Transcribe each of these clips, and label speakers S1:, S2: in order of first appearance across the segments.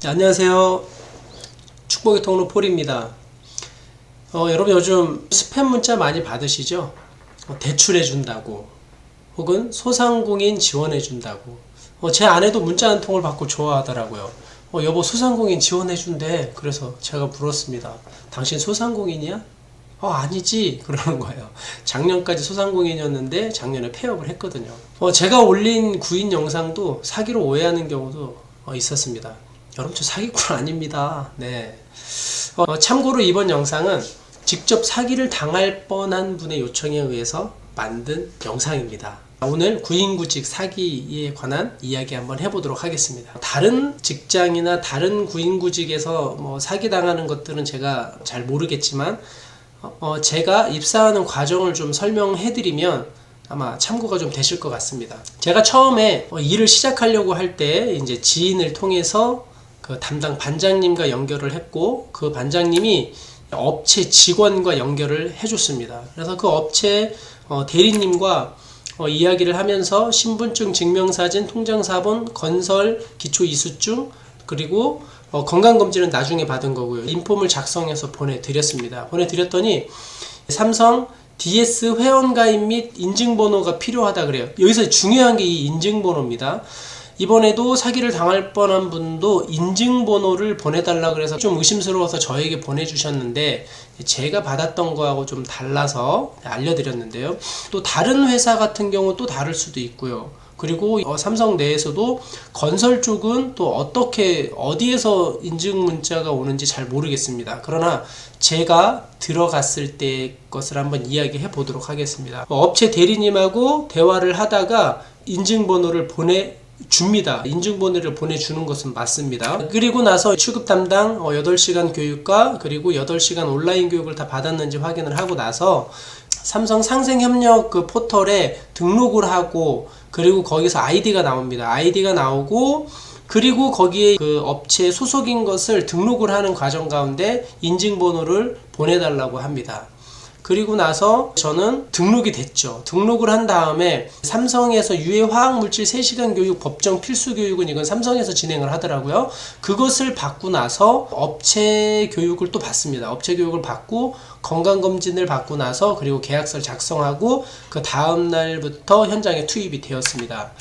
S1: 네, 안녕하세요. 축복의 통로 폴입니다. 여러분 요즘 스팸 문자 많이 받으시죠? 대출해준다고 혹은 소상공인 지원해준다고. 제 아내도 문자 한 통을 받고 좋아하더라고요. 여보 소상공인 지원해준대. 그래서 제가 물었습니다. 당신 소상공인이야? 아니지. 그러는 거예요. 작년까지 소상공인이었는데 작년에 폐업을 했거든요. 제가 올린 구인 영상도 사기로 오해하는 경우도 있었습니다. 여러분 저 사기꾼 아닙니다. 네. 참고로 이번 영상은 직접 사기를 당할 뻔한 분의 요청에 의해서 만든 영상입니다. 오늘 구인구직 사기에 관한 이야기 한번 해보도록 하겠습니다. 다른 직장이나 다른 구인구직에서 사기 당하는 것들은 제가 잘 모르겠지만 제가 입사하는 과정을 좀 설명해드리면 아마 참고가 좀 되실 것 같습니다. 제가 처음에 일을 시작하려고 할 때 이제 지인을 통해서 그 담당 반장님과 연결을 했고, 그 반장님이 업체 직원과 연결을 해줬습니다. 그래서 그 업체 대리님과 이야기를 하면서 신분증, 증명사진, 통장사본, 건설, 기초이수증, 그리고 건강검진은 나중에 받은 거고요. 인폼을 작성해서 보내드렸습니다. 보내드렸더니 삼성 DS 회원가입 및 인증번호가 필요하다 그래요. 여기서 중요한 게 이 인증번호입니다. 이번에도 사기를 당할 뻔한 분도 인증번호를 보내달라 그래서 좀 의심스러워서 저에게 보내주셨는데, 제가 받았던 거하고 좀 달라서 알려드렸는데요. 또 다른 회사 같은 경우 또 다를 수도 있고요. 그리고 삼성 내에서도 건설 쪽은 또 어디에서 인증 문자가 오는지 잘 모르겠습니다. 그러나 제가 들어갔을 때 것을 한번 이야기해 보도록 하겠습니다. 업체 대리님하고 대화를 하다가 인증번호를 줍니다. 인증번호를 보내주는 것은 맞습니다. 그리고 나서 취급 담당 8시간 교육과 그리고 8시간 온라인 교육을 다 받았는지 확인을 하고 나서 삼성 상생협력 그 포털에 등록을 하고, 그리고 거기서 아이디가 나옵니다. 아이디가 나오고, 그리고 거기에 그 업체 소속인 것을 등록을 하는 과정 가운데 인증번호를 보내달라고 합니다. 그리고 나서 저는 등록이 됐죠. 등록을 한 다음에 삼성에서 유해화학물질 3시간 교육 법정 필수 교육은 이건 삼성에서 진행을 하더라고요. 그것을 받고 나서 업체 교육을 또 받습니다. 업체 교육을 받고 건강검진을 받고 나서 그리고 계약서를 작성하고 그 다음 날부터 현장에 투입이 되었습니다.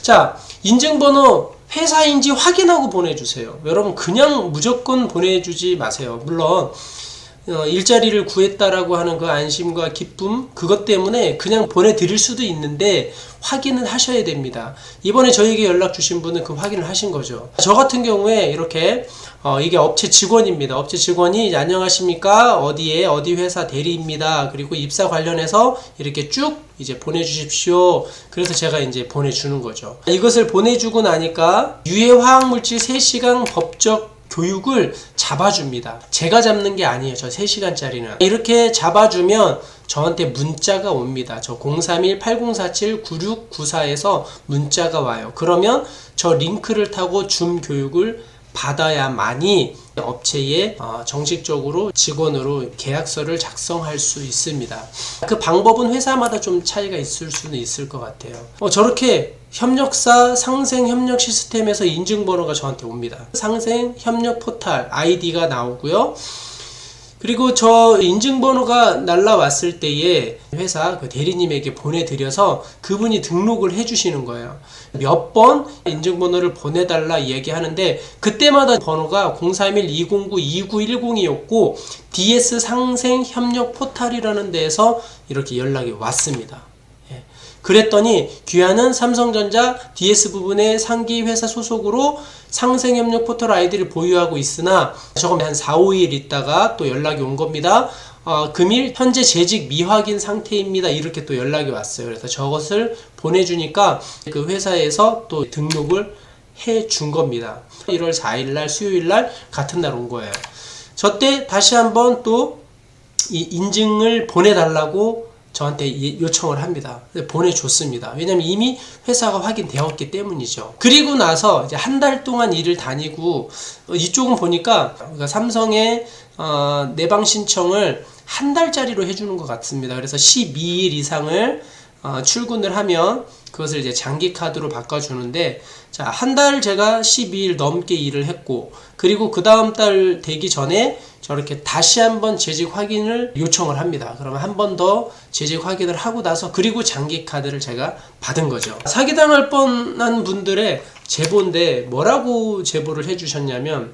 S1: 자, 인증번호 회사인지 확인하고 보내주세요. 여러분 그냥 무조건 보내주지 마세요. 물론 일자리를 구했다라고 하는 그 안심과 기쁨, 그것 때문에 그냥 보내드릴 수도 있는데 확인은 하셔야 됩니다. 이번에 저에게 연락 주신 분은 그 확인을 하신 거죠. 저 같은 경우에 이렇게 이게 업체 직원입니다. 업체 직원이 안녕하십니까, 어디 회사 대리입니다. 그리고 입사 관련해서 이렇게 쭉 이제 보내주십시오. 그래서 제가 이제 보내주는 거죠. 이것을 보내주고 나니까 유해화학물질 3시간 법적 교육을 잡아줍니다. 제가 잡는 게 아니에요. 저 3시간짜리는. 이렇게 잡아주면 저한테 문자가 옵니다. 저 031-8047-9694에서 문자가 와요. 그러면 저 링크를 타고 줌 교육을 받아야만이 업체에 정식적으로 직원으로 계약서를 작성할 수 있습니다. 그 방법은 회사마다 좀 차이가 있을 수는 있을 것 같아요. 저렇게 협력사 상생협력 시스템에서 인증번호가 저한테 옵니다. 상생협력 포털 아이디가 나오고요. 그리고 저 인증번호가 날라왔을 때에 회사 그 대리님에게 보내드려서 그분이 등록을 해주시는 거예요. 몇 번 인증번호를 보내달라 얘기하는데 그때마다 번호가 031-209-2910이었고 DS 상생협력 포털이라는 데에서 이렇게 연락이 왔습니다. 그랬더니 귀하는 삼성전자 DS 부분의 상기 회사 소속으로 상생협력 포털 아이디를 보유하고 있으나 저건 한 4-5일 있다가 또 연락이 온 겁니다. 금일 현재 재직 미확인 상태입니다. 이렇게 또 연락이 왔어요. 그래서 저것을 보내주니까 그 회사에서 또 등록을 해준 겁니다. 1월 4일날 수요일날 같은 날 온 거예요. 저 때 다시 한번 또 이 인증을 보내달라고 저한테 요청을 합니다. 보내줬습니다. 왜냐면 이미 회사가 확인되었기 때문이죠. 그리고 나서 이제 한 달 동안 일을 다니고 이쪽은 보니까 삼성의 내방 신청을 한 달짜리로 해주는 것 같습니다. 그래서 12일 이상을 출근을 하면 그것을 이제 장기 카드로 바꿔주는데, 자, 한 달 제가 12일 넘게 일을 했고, 그리고 그 다음 달 되기 전에 저렇게 다시 한번 재직 확인을 요청을 합니다. 그러면 한 번 더 재직 확인을 하고 나서 그리고 장기 카드를 제가 받은 거죠. 사기당할 뻔한 분들의 제보인데 뭐라고 제보를 해주셨냐면,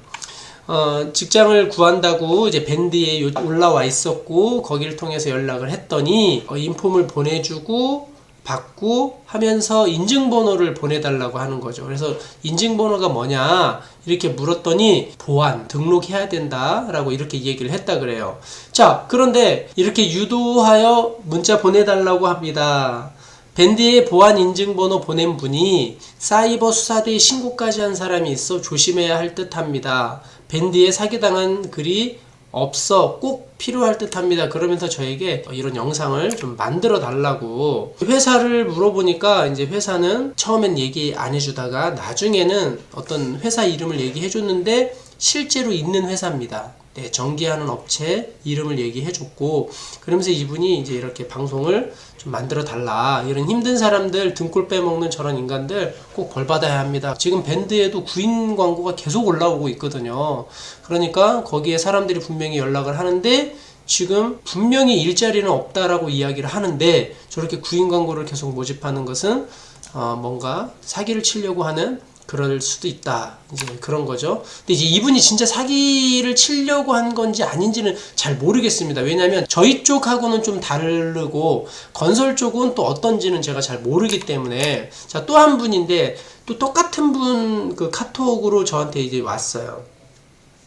S1: 직장을 구한다고 이제 밴드에 올라와 있었고, 거기를 통해서 연락을 했더니 인폼을 보내주고 받고 하면서 인증번호를 보내달라고 하는 거죠. 그래서 인증번호가 뭐냐 이렇게 물었더니 보안 등록해야 된다 라고 이렇게 얘기를 했다 그래요. 자, 그런데 이렇게 유도하여 문자 보내달라고 합니다. 밴드에 보안 인증번호 보낸 분이 사이버 수사대에 신고까지 한 사람이 있어 조심해야 할 듯 합니다. 밴드에 사기당한 글이 없어 꼭 필요할 듯 합니다. 그러면서 저에게 이런 영상을 좀 만들어 달라고. 회사를 물어보니까 이제 회사는 처음엔 얘기 안 해주다가 나중에는 어떤 회사 이름을 얘기해 줬는데 실제로 있는 회사입니다. 네, 전기하는 업체 이름을 얘기해 줬고, 그러면서 이분이 이제 이렇게 방송을 좀 만들어 달라. 이런 힘든 사람들, 등골 빼먹는 저런 인간들 꼭 벌 받아야 합니다. 지금 밴드에도 구인 광고가 계속 올라오고 있거든요. 그러니까 거기에 사람들이 분명히 연락을 하는데 지금 분명히 일자리는 없다라고 이야기를 하는데 저렇게 구인 광고를 계속 모집하는 것은 뭔가 사기를 치려고 하는 그럴 수도 있다. 이제 그런 거죠. 근데 이제 이분이 진짜 사기를 치려고 한 건지 아닌지는 잘 모르겠습니다. 왜냐하면 저희 쪽하고는 좀 다르고 건설 쪽은 또 어떤지는 제가 잘 모르기 때문에. 자, 또 한 분인데 또 똑같은 분 그 카톡으로 저한테 이제 왔어요.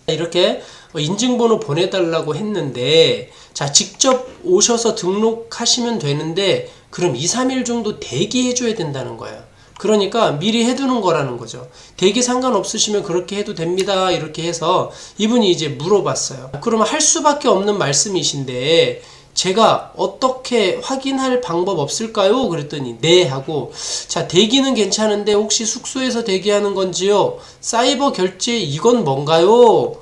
S1: 이렇게 인증번호 보내달라고 했는데, 자, 직접 오셔서 등록하시면 되는데 그럼 2, 3일 정도 대기해 줘야 된다는 거예요. 그러니까 미리 해두는 거라는 거죠. 대기 상관없으시면 그렇게 해도 됩니다. 이렇게 해서 이분이 이제 물어봤어요. 그러면 할 수밖에 없는 말씀이신데 제가 어떻게 확인할 방법 없을까요? 그랬더니 네 하고, 자, 대기는 괜찮은데 혹시 숙소에서 대기하는 건지요? 사이버 결제 이건 뭔가요?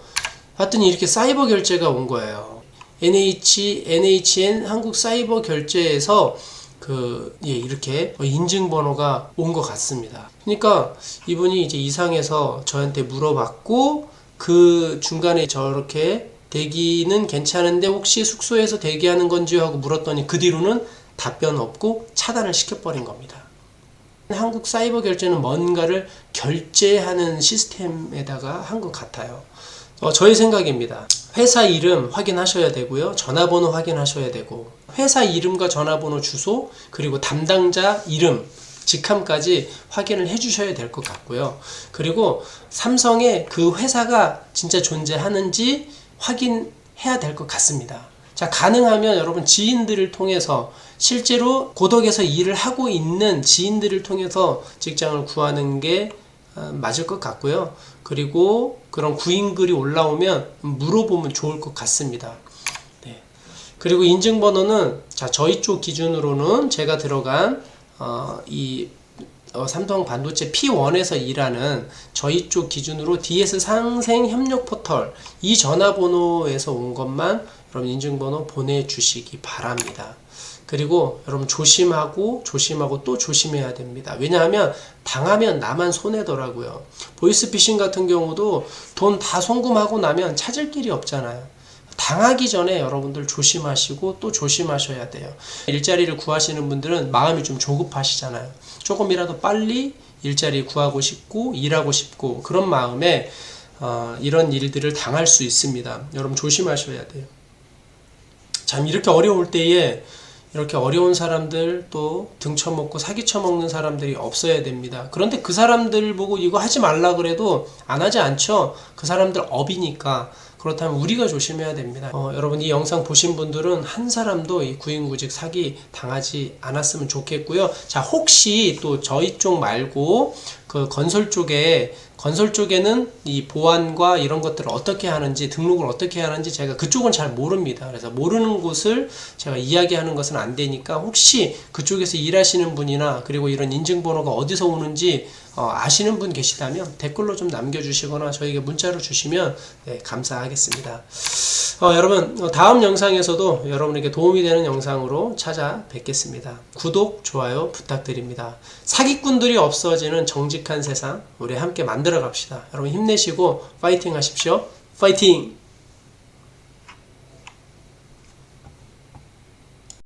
S1: 봤더니 이렇게 사이버 결제가 온 거예요. NHN 한국 사이버 결제에서 이렇게 인증번호가 온 것 같습니다. 그러니까 이분이 이제 이상해서 저한테 물어봤고, 그 중간에 저렇게 대기는 괜찮은데 혹시 숙소에서 대기하는 건지요? 하고 물었더니 그 뒤로는 답변 없고 차단을 시켜버린 겁니다. 한국 사이버 결제는 뭔가를 결제하는 시스템에다가 한 것 같아요. 저의 생각입니다. 회사 이름 확인하셔야 되고요. 전화번호 확인하셔야 되고, 회사 이름과 전화번호, 주소, 그리고 담당자 이름, 직함까지 확인을 해주셔야 될 것 같고요. 그리고 삼성의 그 회사가 진짜 존재하는지 확인해야 될 것 같습니다. 자, 가능하면 여러분 지인들을 통해서, 실제로 고덕에서 일을 하고 있는 지인들을 통해서 직장을 구하는 게 맞을 것 같고요. 그리고 그런 구인글이 올라오면 물어보면 좋을 것 같습니다. 네. 그리고 인증번호는, 자, 저희 쪽 기준으로는 제가 들어간 삼성 반도체 P1에서 일하는 저희 쪽 기준으로 DS 상생 협력 포털 이 전화번호에서 온 것만 여러분 인증번호 보내주시기 바랍니다. 그리고 여러분 조심하고 또 조심해야 됩니다. 왜냐하면 당하면 나만 손해더라고요. 보이스피싱 같은 경우도 돈 다 송금하고 나면 찾을 길이 없잖아요. 당하기 전에 여러분들 조심하시고 또 조심하셔야 돼요. 일자리를 구하시는 분들은 마음이 좀 조급하시잖아요. 조금이라도 빨리 일자리 구하고 싶고 일하고 싶고 그런 마음에 이런 일들을 당할 수 있습니다. 여러분 조심하셔야 돼요. 참 이렇게 어려울 때에 이렇게 어려운 사람들, 또 등쳐먹고 사기 쳐먹는 사람들이 없어야 됩니다. 그런데 그 사람들 보고 이거 하지 말라 그래도 안 하지 않죠. 그 사람들 업이니까. 그렇다면 우리가 조심해야 됩니다. 여러분 이 영상 보신 분들은 한 사람도 이 구인구직 사기 당하지 않았으면 좋겠고요. 자, 혹시 또 저희 쪽 말고 그 건설 쪽에는 이 보안과 이런 것들을 어떻게 하는지, 등록을 어떻게 하는지 제가 그쪽은 잘 모릅니다. 그래서 모르는 곳을 제가 이야기하는 것은 안 되니까, 혹시 그쪽에서 일하시는 분이나 그리고 이런 인증번호가 어디서 오는지 아시는 분 계시다면 댓글로 좀 남겨주시거나 저에게 문자로 주시면 감사하겠습니다. 여러분 다음 영상에서도 여러분에게 도움이 되는 영상으로 찾아뵙겠습니다. 구독, 좋아요 부탁드립니다. 사기꾼들이 없어지는 정직한 세상 우리 함께 만들어 갑시다. 여러분 힘내시고 파이팅 하십시오. 파이팅!